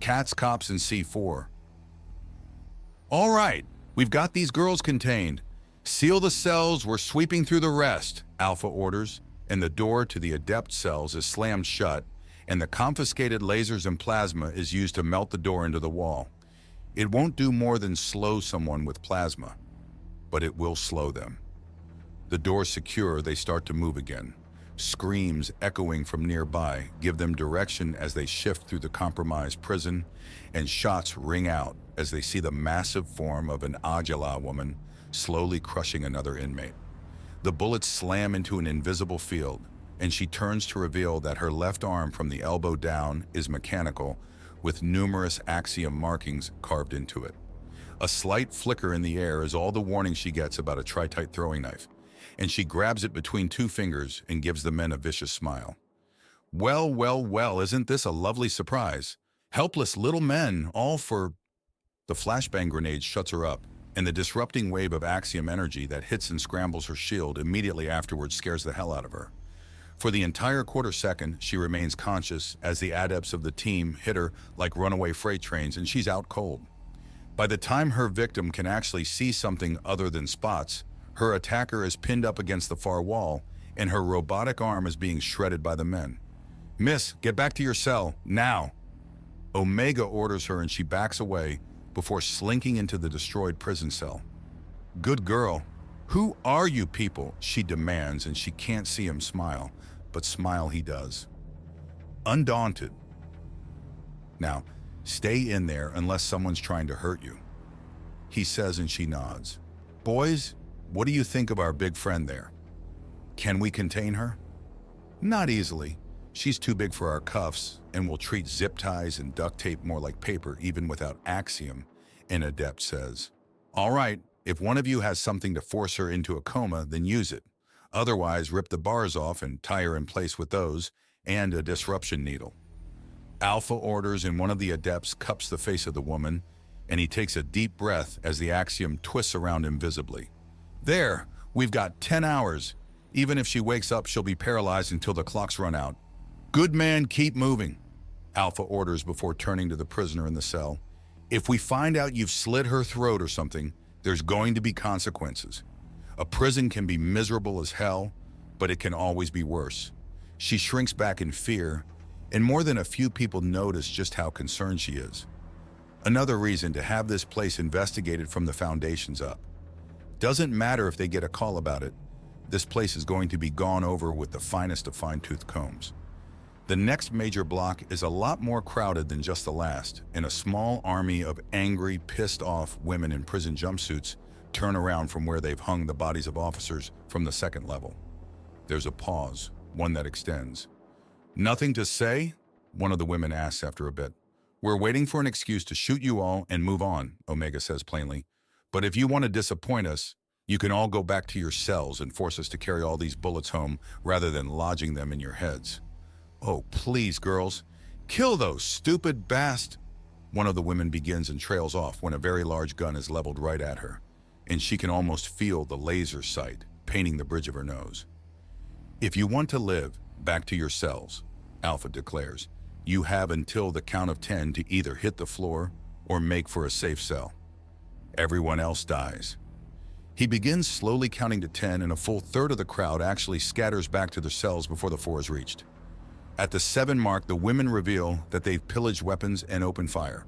Cats, cops, and C4. All right, we've got these girls contained. Seal the cells, we're sweeping through the rest, Alpha orders, and the door to the Adept cells is slammed shut, and the confiscated lasers and plasma is used to melt the door into the wall. It won't do more than slow someone with plasma, but it will slow them. The doors secure, they start to move again. Screams echoing from nearby give them direction as they shift through the compromised prison, and shots ring out as they see the massive form of an Agula woman slowly crushing another inmate. The bullets slam into an invisible field, and she turns to reveal that her left arm from the elbow down is mechanical, with numerous axiom markings carved into it. A slight flicker in the air is all the warning she gets about a tri-tite throwing knife, and she grabs it between two fingers and gives the men a vicious smile. Well, well, well, isn't this a lovely surprise? Helpless little men, all for... The flashbang grenade shuts her up, and the disrupting wave of axiom energy that hits and scrambles her shield immediately afterwards scares the hell out of her. For the entire quarter second, she remains conscious as the adepts of the team hit her like runaway freight trains, and she's out cold. By the time her victim can actually see something other than spots, her attacker is pinned up against the far wall, and her robotic arm is being shredded by the men. Miss, get back to your cell, now! Omega orders her, and she backs away before slinking into the destroyed prison cell. Good girl. Who are you people? She demands, and she can't see him smile, but smile he does. Undaunted. Now, stay in there unless someone's trying to hurt you, he says, and she nods. Boys, what do you think of our big friend there? Can we contain her? Not easily. She's too big for our cuffs, and will treat zip ties and duct tape more like paper even without axiom, an Adept says. All right, if one of you has something to force her into a coma, then use it. Otherwise, rip the bars off and tie her in place with those, and a disruption needle. Alpha orders, and one of the Adepts cups the face of the woman, and he takes a deep breath as the axiom twists around him visibly. There, we've got 10 hours. Even if she wakes up, she'll be paralyzed until the clocks run out. Good man, keep moving, Alpha orders before turning to the prisoner in the cell. If we find out you've slit her throat or something, there's going to be consequences. A prison can be miserable as hell, but it can always be worse. She shrinks back in fear, and more than a few people notice just how concerned she is. Another reason to have this place investigated from the foundations up. Doesn't matter if they get a call about it, this place is going to be gone over with the finest of fine-tooth combs. The next major block is a lot more crowded than just the last, and a small army of angry, pissed-off women in prison jumpsuits turn around from where they've hung the bodies of officers from the second level. There's a pause, one that extends. Nothing to say? One of the women asks after a bit. We're waiting for an excuse to shoot you all and move on, Omega says plainly. But if you want to disappoint us, you can all go back to your cells and force us to carry all these bullets home rather than lodging them in your heads. Oh, please, girls. Kill those stupid One of the women begins and trails off when a very large gun is leveled right at her, and she can almost feel the laser sight painting the bridge of her nose. If you want to live, back to your cells, Alpha declares. You have until the count of 10 to either hit the floor or make for a safe cell. Everyone else dies. He begins slowly counting to 10, and a full third of the crowd actually scatters back to their cells before the 4 is reached. At the 7 mark, the women reveal that they've pillaged weapons and open fire.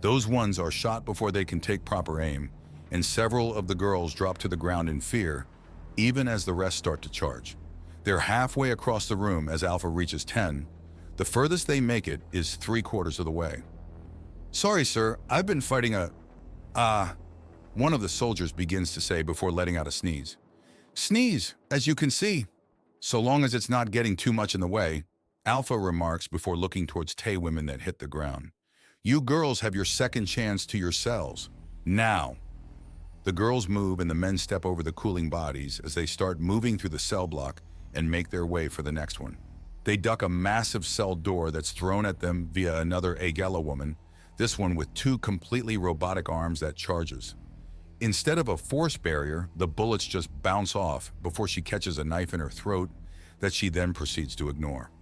Those ones are shot before they can take proper aim, and several of the girls drop to the ground in fear, even as the rest start to charge. They're halfway across the room as Alpha reaches 10. The furthest they make it is 3/4 of the way. Sorry, sir, I've been fighting one of the soldiers begins to say before letting out a sneeze. Sneeze, as you can see. So long as it's not getting too much in the way, Alpha remarks before looking towards Tay women that hit the ground. You girls have your second chance to your cells. Now. The girls move and the men step over the cooling bodies as they start moving through the cell block and make their way for the next one. They duck a massive cell door that's thrown at them via another Agula woman, this one with 2 completely robotic arms that charges. Instead of a force barrier, the bullets just bounce off before she catches a knife in her throat that she then proceeds to ignore.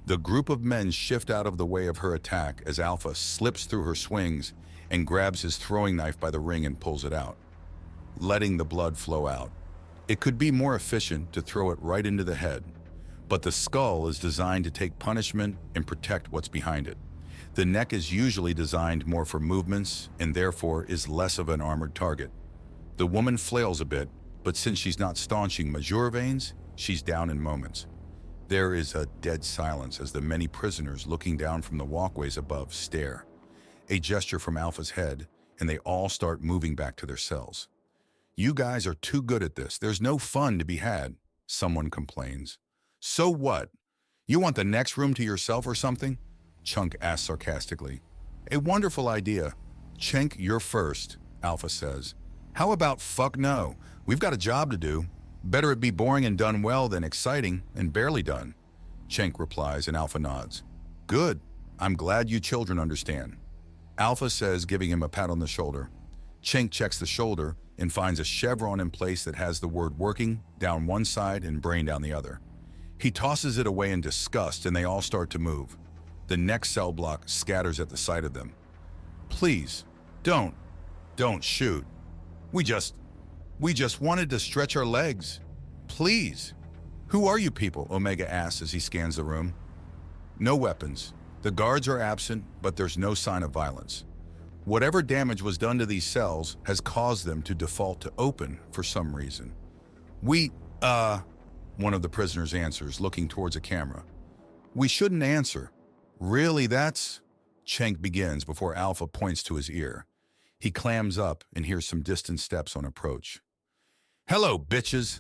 The group of men shift out of the way of her attack as Alpha slips through her swings and grabs his throwing knife by the ring and pulls it out, letting the blood flow out. It could be more efficient to throw it right into the head, but the skull is designed to take punishment and protect what's behind it. The neck is usually designed more for movements and therefore is less of an armored target. The woman flails a bit, but since she's not staunching major veins, she's down in moments. There is a dead silence as the many prisoners looking down from the walkways above stare. A gesture from Alpha's head, and they all start moving back to their cells. "You guys are too good at this. There's no fun to be had," someone complains. "So what? You want the next room to yourself or something?" Chunk asks sarcastically. "A wonderful idea. Chink, you're first," Alpha says. "How about fuck no? We've got a job to do. Better it be boring and done well than exciting and barely done." Chink replies and Alpha nods. "Good. I'm glad you children understand," Alpha says, giving him a pat on the shoulder. Chink checks the shoulder and finds a chevron in place that has the word working down one side and brain down the other. He tosses it away in disgust and they all start to move. The next cell block scatters at the sight of them. "Please, don't shoot. We just wanted to stretch our legs. Please." "Who are you people?" Omega asks as he scans the room. "No weapons. The guards are absent, but there's no sign of violence. Whatever damage was done to these cells has caused them to default to open for some reason." One of the prisoners answers, looking towards a camera. "We shouldn't answer. Really, that's..." Chink begins before Alpha points to his ear. He clams up and hears some distant steps on approach. "Hello, bitches.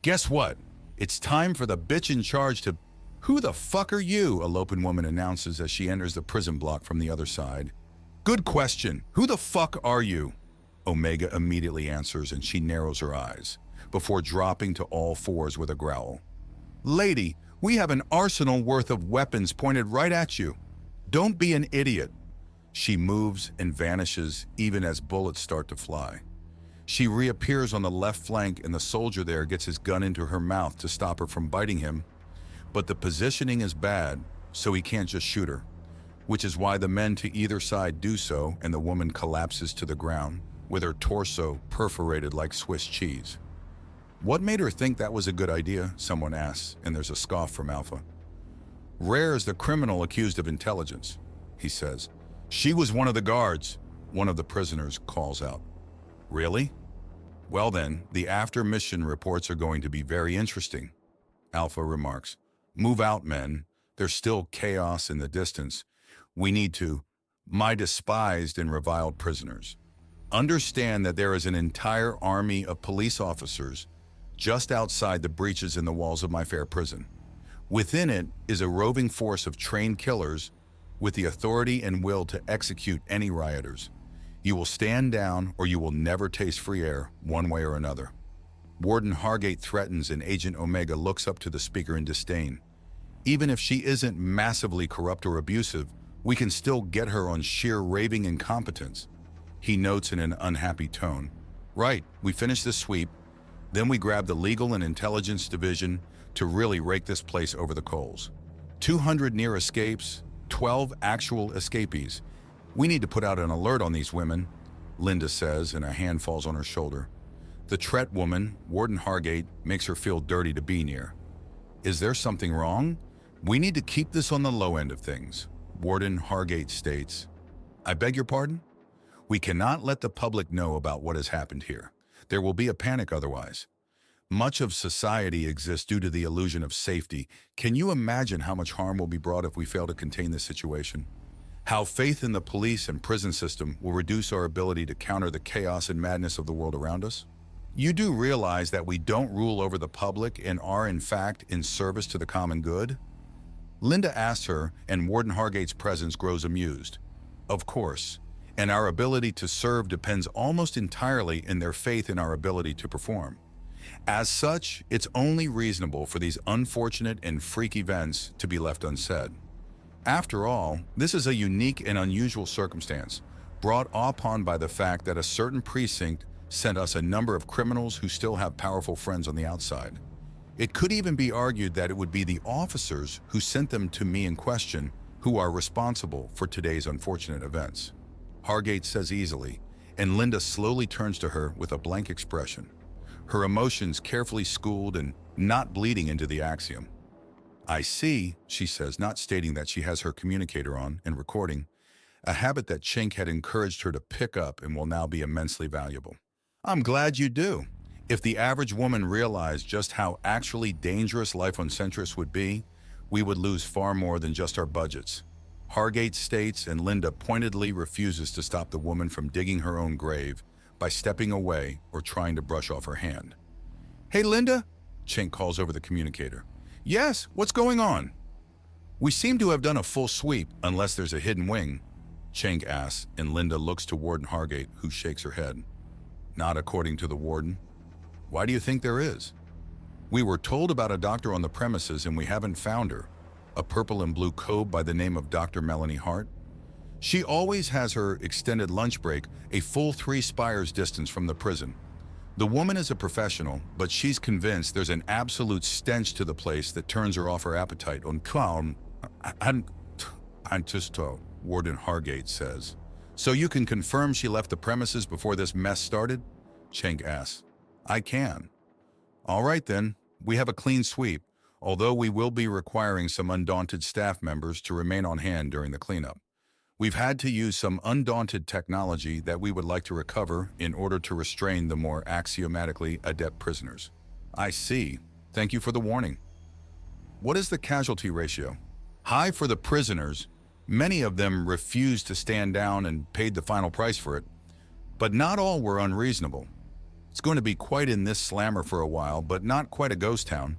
Guess what? It's time for the bitch in charge to..." "Who the fuck are you?" a Lopan woman announces as she enters the prison block from the other side. "Good question. Who the fuck are you?" Omega immediately answers and she narrows her eyes, before dropping to all fours with a growl. "Lady, we have an arsenal worth of weapons pointed right at you. Don't be an idiot." She moves and vanishes even as bullets start to fly. She reappears on the left flank and the soldier there gets his gun into her mouth to stop her from biting him, but the positioning is bad, so he can't just shoot her, which is why the men to either side do so and the woman collapses to the ground with her torso perforated like Swiss cheese. "What made her think that was a good idea?" someone asks, and there's a scoff from Alpha. "Rare is the criminal accused of intelligence," he says. "She was one of the guards," one of the prisoners calls out. "Really? Well then, the after-mission reports are going to be very interesting," Alpha remarks. "Move out, men. There's still chaos in the distance. We need to, my despised and reviled prisoners, understand that there is an entire army of police officers just outside the breaches in the walls of my fair prison. Within it is a roving force of trained killers with the authority and will to execute any rioters. You will stand down or you will never taste free air, one way or another." Warden Hargate threatens and Agent Omega looks up to the speaker in disdain. "Even if she isn't massively corrupt or abusive, we can still get her on sheer raving incompetence," he notes in an unhappy tone. "Right, we finish this sweep, then we grab the legal and intelligence division to really rake this place over the coals. 200 near escapes, 12 actual escapees. We need to put out an alert on these women," Linda says, and a hand falls on her shoulder. The Tret woman, Warden Hargate, makes her feel dirty to be near. "Is there something wrong? We need to keep this on the low end of things," Warden Hargate states. "I beg your pardon? We cannot let the public know about what has happened here. There will be a panic otherwise. Much of society exists due to the illusion of safety. Can you imagine how much harm will be brought if we fail to contain this situation? How faith in the police and prison system will reduce our ability to counter the chaos and madness of the world around us? You do realize that we don't rule over the public and are, in fact, in service to the common good?" Linda asks her, and Warden Hargate's presence grows amused. "Of course, and our ability to serve depends almost entirely in their faith in our ability to perform. As such, it's only reasonable for these unfortunate and freak events to be left unsaid. After all, this is a unique and unusual circumstance, brought upon by the fact that a certain precinct sent us a number of criminals who still have powerful friends on the outside. It could even be argued that it would be the officers who sent them to me in question who are responsible for today's unfortunate events. Hargate says easily, and Linda slowly turns to her with a blank expression, her emotions carefully schooled and not bleeding into the axiom. I see, she says, not stating that she has her communicator on and recording, a habit that Chink had encouraged her to pick up and will now be immensely valuable. I'm glad you do. If the average woman realized just how actually dangerous life on Centris would be, we would lose far more than just our budgets. Hargate states, and Linda pointedly refuses to stop the woman from digging her own grave by stepping away or trying to brush off her hand. Hey, Linda, Chink calls over the communicator. Yes, what's going on? We seem to have done a full sweep, unless there's a hidden wing, Chink asks, and Linda looks to Warden Hargate, who shakes her head. Not according to the Warden. Why do you think there is? We were told about a doctor on the premises and we haven't found her. A purple and blue cobe by the name of Dr. Melanie Hart. She always has her extended lunch break a full 3 spires distance from the prison. The woman is a professional, but she's convinced there's an absolute stench to the place that turns her off her appetite on clown. Warden Hargate says. So you can confirm she left the premises before this mess started? Chink asks. I can. All right then, we have a clean sweep, although we will be requiring some undaunted staff members to remain on hand during the cleanup. We've had to use some undaunted technology that we would like to recover in order to restrain the more axiomatically adept prisoners. I see. Thank you for the warning. What is the casualty ratio? High for the prisoners. Many of them refused to stand down and paid the final price for it, but not all were unreasonable. It's going to be quite in this slammer for a while, but not quite a ghost town.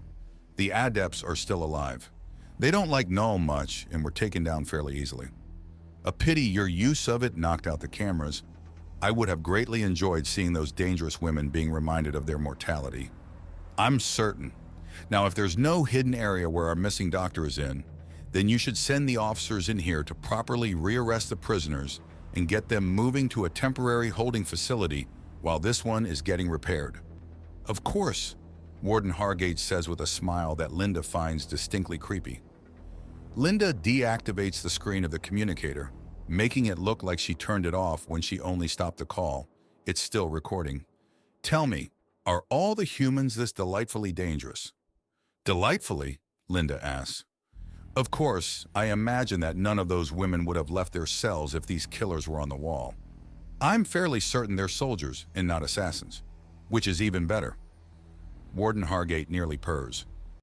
The Adepts are still alive. They don't like Null much and were taken down fairly easily. A pity your use of it knocked out the cameras. I would have greatly enjoyed seeing those dangerous women being reminded of their mortality. I'm certain. Now, if there's no hidden area where our missing doctor is in, then you should send the officers in here to properly rearrest the prisoners and get them moving to a temporary holding facility while this one is getting repaired. Of course, Warden Hargate says with a smile that Linda finds distinctly creepy. Linda deactivates the screen of the communicator, making it look like she turned it off when she only stopped the call. It's still recording. Tell me, are all the humans this delightfully dangerous? Delightfully? Linda asks. Of course, I imagine that none of those women would have left their cells if these killers were on the wall. I'm fairly certain they're soldiers and not assassins, which is even better. Warden Hargate nearly purrs.